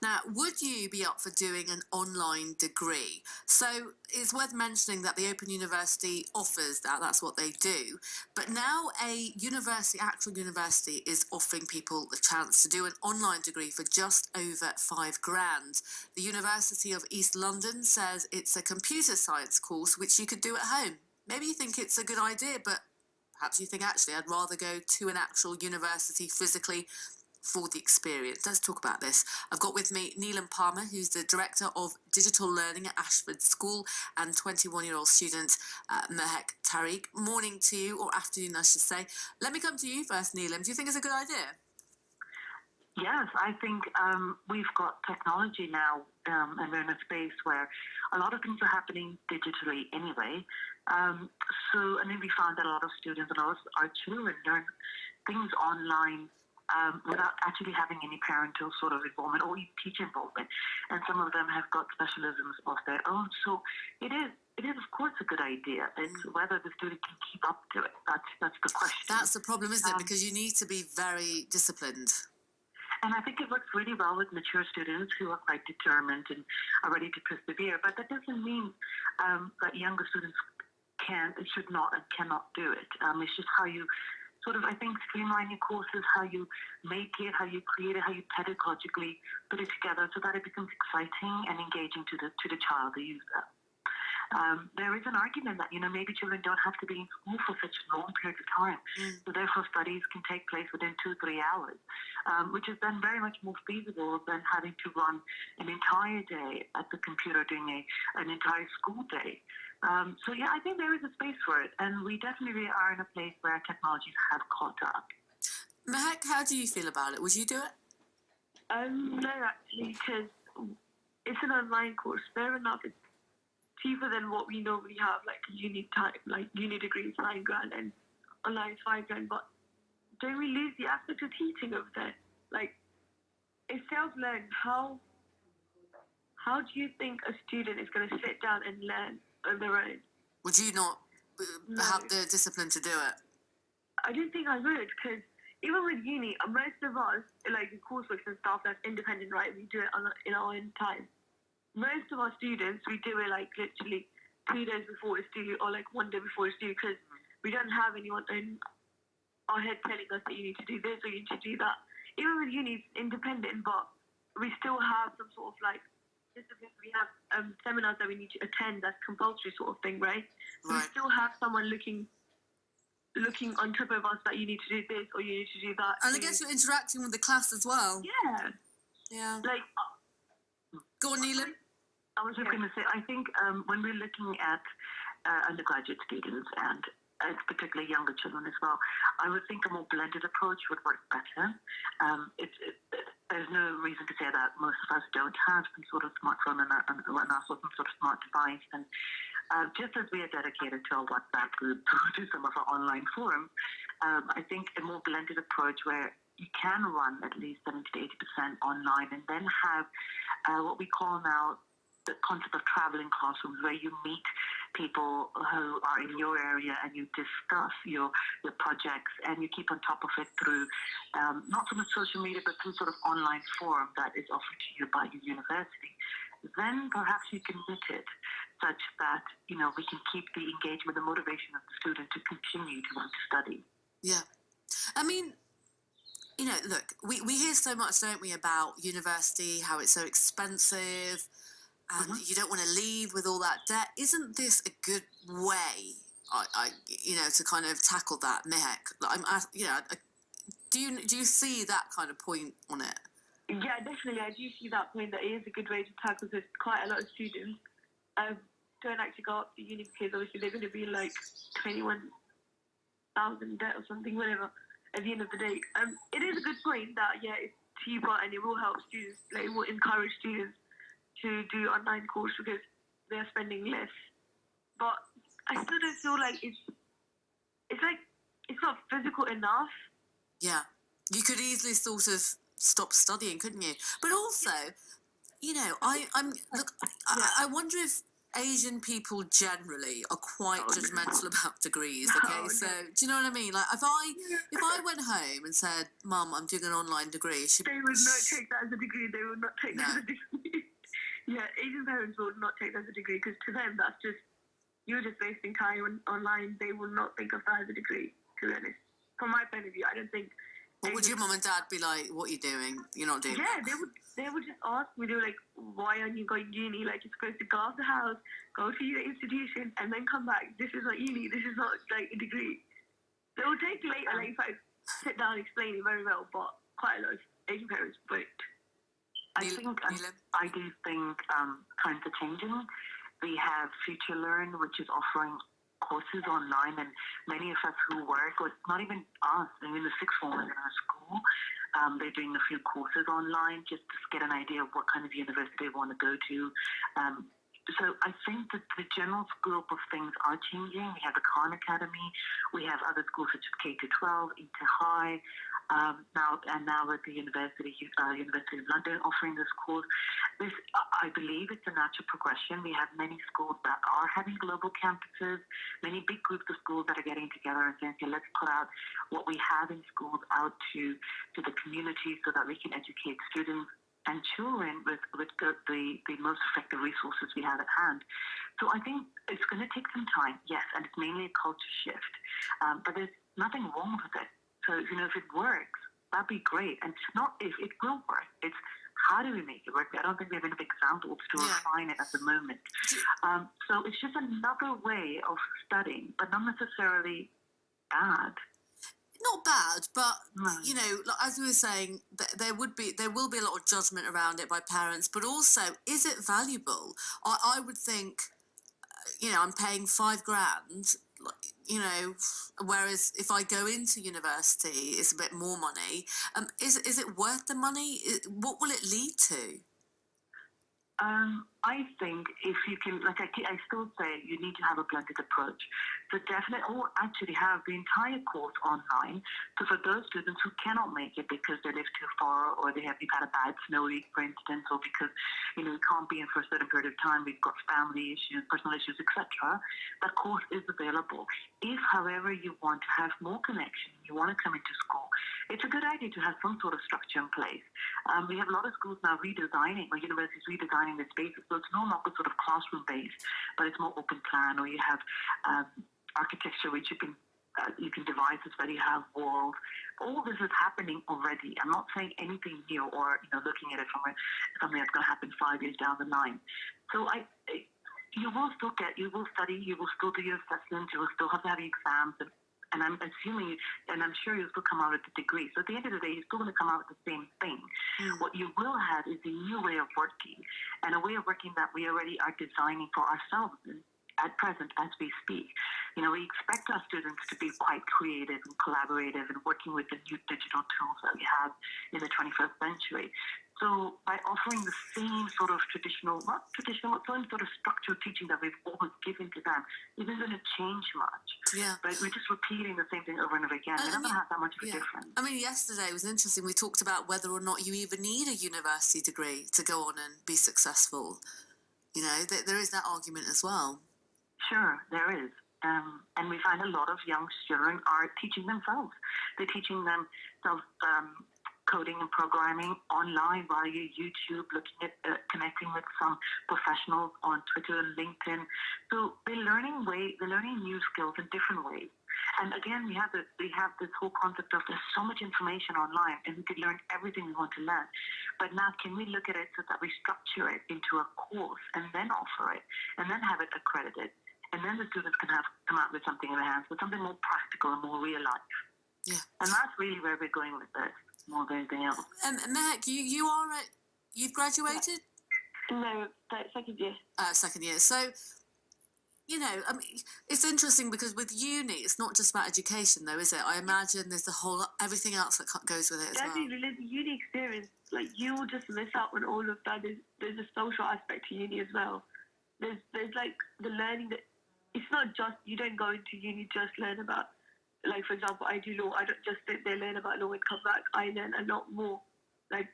Now, would you be up for doing an online degree? So it's worth mentioning that the Open University offers that, that's what they do. But now a university, actual university, is offering people the chance to do an online degree for just over £5,000. The University of East London says it's a computer science course which you could do at home. Maybe you think it's a good idea, but perhaps you think, actually, I'd rather go to an actual university physically for the experience. Let's talk about this. I've got with me Neelam Parmar, who's the Director of Digital Learning at Ashford School, and 21-year-old student Mehek Tariq. Morning to you, or afternoon, I should say. Let me come to you first, Neelam. Do you think it's a good idea? Yes, I think we've got technology now, and we're in a space where a lot of things are happening digitally anyway. And then we found that a lot of students and our children learn things online without actually having any parental sort of involvement or teacher involvement. And some of them have got specialisms of their own. So it is of course a good idea. It's whether the student can keep up to it. That's the question. That's the problem, isn't it? Because you need to be very disciplined. And I think it works really well with mature students who are quite determined and are ready to persevere. But that doesn't mean that younger students should not and cannot do it. It's just how you sort of, I think, streamline your courses, how you make it, how you create it, how you pedagogically put it together so that it becomes exciting and engaging to the child, the user. There is an argument that, maybe children don't have to be in school for such long periods of time. So therefore studies can take place within 2-3 hours, which is then very much more feasible than having to run an entire day at the computer doing an entire school day. So yeah, I think there is a space for it, and we definitely are in a place where technologies have caught up. Mehek, how do you feel about it? Would you do it? No, actually, because it's an online course. Fair enough, it's cheaper than what we normally have, like uni time, like uni degrees, £9,000, and online £5,000. But don't we lose the aspect of teaching over there? Like, it's self-learned. How do you think a student is going to sit down and learn on their own? Would you not have the discipline to do it? I don't think I would, because even with uni, most of us, like the coursework and stuff, that's independent, right? We do it in our own time. Most of our students, we do it like literally 2 days before it's due or like 1 day before it's due, because we don't have anyone in our head telling us that you need to do this or you need to do that. Even with uni, it's independent, but we still have some sort of like discipline. We have seminars that we need to attend, that's compulsory sort of thing, right? So we still have someone looking on top of us that you need to do this or you need to do that. And I guess you're interacting with the class as well. Yeah. Yeah. Like, go on, Neelam. I was just going to say, I think when we're looking at undergraduate students and particularly younger children as well, I would think a more blended approach would work better. There's no reason to say that most of us don't have some sort of smartphone and also some sort of smart device. And just as we are dedicated to our WhatsApp group, to some of our online forums, I think a more blended approach where you can run at least 70 to 80% online and then have what we call now the concept of traveling classrooms, where you meet people who are in your area and you discuss your projects and you keep on top of it through not so much social media but through sort of online forum that is offered to you by your university. Then perhaps you can knit it such that we can keep the engagement, the motivation of the student to continue to want to study. Yeah. I mean, look, we hear so much, don't we, about university, how it's so expensive, and you don't want to leave with all that debt. Isn't this a good way, to kind of tackle that, Mehek? Do you see that kind of point on it? Yeah, definitely. I do see that point, that it is a good way to tackle, because quite a lot of students don't actually go up to uni because obviously they're going to be like 21,000 debt or something, whatever, at the end of the day. It is a good point that, yeah, it's cheaper and it will help students, like it will encourage students to do online course because they're spending less. But I still don't feel like it's not physical enough. Yeah. You could easily sort of stop studying, couldn't you? But also, I wonder if Asian people generally are quite judgmental about degrees. Okay, Oh, so no. do you know what I mean? Like if I went home and said, "Mum, I'm doing an online degree," they would not take that as a degree. They would not take that No. as a degree. Yeah, Asian parents would not take that as a degree because to them that's just you're just wasting time online. They will not think of that as a degree. To be honest, from my point of view, I don't think. What would your mum and dad be like? What are you doing? You're not doing. Yeah, that. they would just ask me. They were like, "Why aren't you going to uni? Like you're supposed to go out the house, go to your institution, and then come back. This is not uni. This is not like a degree." They will take later, like if I sit down and explain it very well, but quite a lot of Asian parents won't. I do think times are changing. We have Future Learn, which is offering courses online, and many of us who work, or not even us, I mean the sixth formers in our school, they're doing a few courses online just to get an idea of what kind of university they want to go to. So I think that the general scope of things are changing. We have the Khan Academy, we have other schools such as K-12, into high, now with the University of London offering this course. I believe it's a natural progression. We have many schools that are having global campuses, many big groups of schools that are getting together and saying, okay, let's put out what we have in schools out to the community so that we can educate students and children with the most effective resources we have at hand. So I think it's going to take some time, yes, and it's mainly a culture shift. But there's nothing wrong with it. So, if it works, that'd be great. And it's not if, it will work. It's how do we make it work? I don't think we have enough examples to refine it at the moment. So it's just another way of studying, but not necessarily bad. Not bad, but as we were saying, there will be a lot of judgment around it by parents. But also, is it valuable? I would think, I'm paying $5,000. Whereas if I go into university, it's a bit more money. Is it worth the money? What will it lead to? I think if you can, I still say you need to have a blended approach. So definitely, or actually have the entire course online. So for those students who cannot make it because they live too far, or they've had a bad snow week, for instance, or because we can't be in for a certain period of time, we've got family issues, personal issues, etc. That course is available. If, however, you want to have more connection, you want to come into school, it's a good idea to have some sort of structure in place. We have a lot of schools now redesigning, or universities redesigning their spaces, so it's no longer sort of classroom based, but it's more open plan, or you have architecture which you can devise where you have walls. All this is happening already. I'm not saying anything new, or looking at it from something that's going to happen 5 years down the line. So you will study, you will still do your assessments, you will still have to have your exams, and I'm assuming, and I'm sure you'll still come out with a degree. So at the end of the day, you're still going to come out with the same thing. What you will have is a new way of working, and a way of working that we already are designing for ourselves at present as we speak. We expect our students to be quite creative and collaborative and working with the new digital tools that we have in the 21st century. So by offering the same sort of same sort of structural teaching that we've always given to them, it isn't going to change much. Yeah. But we're just repeating the same thing over and over again. We're not going to have that much of a difference. I mean, yesterday was interesting. We talked about whether or not you even need a university degree to go on and be successful. There is that argument as well. Sure, there is. And we find a lot of young children are teaching themselves. They're teaching themselves coding and programming online via YouTube, looking at connecting with some professionals on Twitter and LinkedIn. So they're learning new skills in different ways. And again, we have this whole concept of there's so much information online, and we could learn everything we want to learn. But now, can we look at it so that we structure it into a course and then offer it, and then have it accredited? And then the students can come out with something in their hands, with something more practical and more real life. Yeah. And that's really where we're going with this, more than anything else. Mehak, you've graduated? No, second year. Second year. So, it's interesting because with uni, it's not just about education, though, is it? I imagine there's everything else that goes with it as well. Definitely, the uni experience, you will just miss out on all of that. There's a social aspect to uni as well. There's the learning that. It's not just, you don't go into uni just learn about, for example, I do law. I don't just sit there, learn about law and come back. I learn a lot more,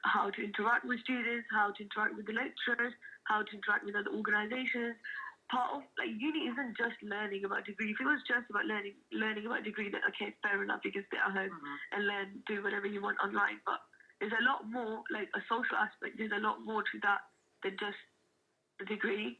how to interact with students, how to interact with the lecturers, how to interact with other organizations, part of like uni isn't just learning about degree. If it was just about learning about degree, then okay, fair enough, you can sit at home and learn, do whatever you want online. But there's a lot more, like a social aspect. There's a lot more to that than just the degree.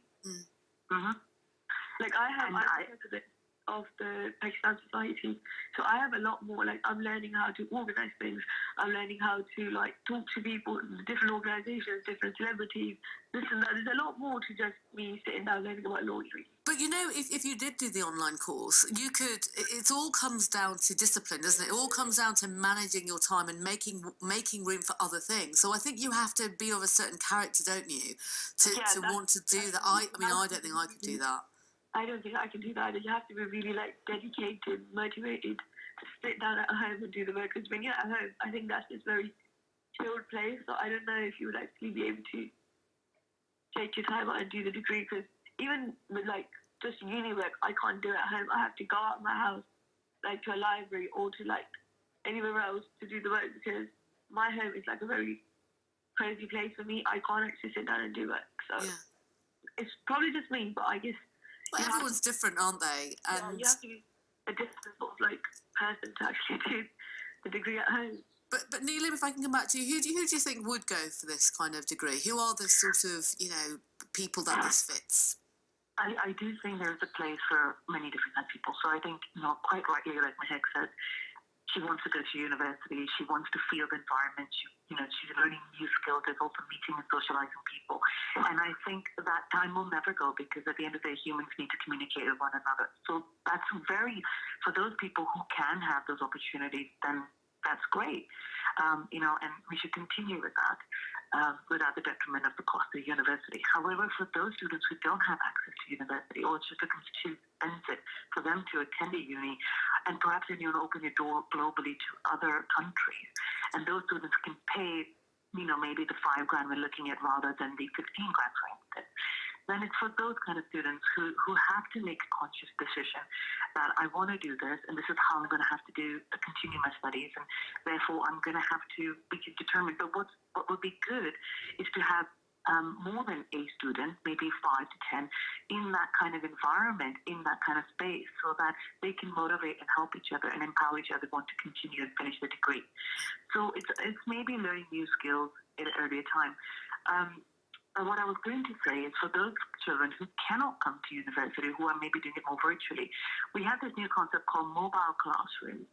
Like I'm president of the Pakistan Society, so I have a lot more. Like I'm learning how to organize things. I'm learning how to like talk to people, different organizations, different celebrities, this and that. There's a lot more to just me sitting down learning about laundry. But you know, if you did do the online course, you could. It all comes down to discipline, doesn't it? It all comes down to managing your time and making room for other things. So I think you have to be of a certain character, don't you, to want to do that. I mean, I don't think I could do that. I don't think I can do that. You have to be really like dedicated, motivated to sit down at home and do the work. Because when you're at home, I think that's this very chilled place. So I don't know if you would actually be able to take your time out and do the degree. Because even with like just uni work, I can't do it at home. I have to go out of my house, like to a library or to like anywhere else to do the work, because my home is like a very cozy place for me. I can't actually sit down and do work. So it's probably just me, but I guess. Well, everyone's different, aren't they? And you have to be a different sort of like person to actually do the degree at home. But Neelam, if I can come back to you, who do you think would go for this kind of degree? Who are the sort of people that this fits? I do think there's a place for many different types of people. So I think, quite rightly, like Mehek said, she wants to go to university. She wants to feel the environment. She's learning new skills. There's also meeting and socializing people. And I think that time will never go, because at the end of the day, humans need to communicate with one another. So that's for those people who can have those opportunities, then that's great. And we should continue with that without the detriment of the cost of university. However, for those students who don't have access to university, or it's just becomes too expensive for them to attend a uni, and perhaps then you'll open your door globally to other countries, and those students can pay, maybe the $5,000 we're looking at rather than the $15,000, for instance. Then it's for those kind of students who have to make a conscious decision that I want to do this, and this is how I'm going to have to continue my studies, and therefore I'm going to have to be determined. But what would be good is to have more than a student, maybe 5 to 10, in that kind of environment, in that kind of space, so that they can motivate and help each other and empower each other want to continue and finish the degree. So it's maybe learning new skills at an earlier time. What I was going to say is, for those children who cannot come to university, who are maybe doing it more virtually, we have this new concept called mobile classrooms.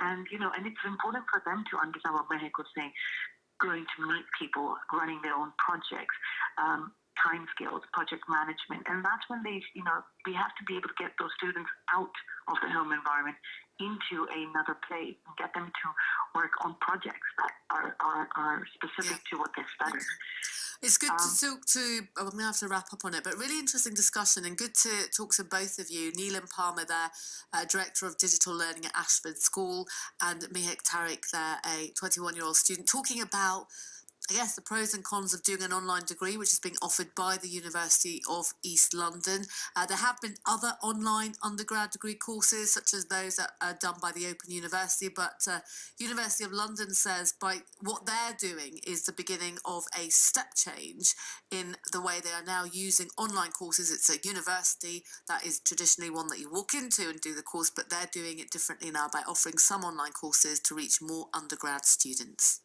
And, and it's important for them to understand what Mehek was saying, going to meet people, running their own projects, time skills, project management. And that's when we have to be able to get those students out of the home environment into another place and get them to work on projects that are specific to what they're studying. It's good to talk to. I'm going to have to wrap up on it, but really interesting discussion, and good to talk to both of you. Neelam Parmar, there, Director of Digital Learning at Ashford School, and Mehek Tariq, there, a 21-year-old student, talking about, I guess, the pros and cons of doing an online degree, which is being offered by the University of East London. There have been other online undergrad degree courses, such as those that are done by the Open University, but University of London says by what they're doing is the beginning of a step change in the way they are now using online courses. It's a university that is traditionally one that you walk into and do the course, but they're doing it differently now by offering some online courses to reach more undergrad students.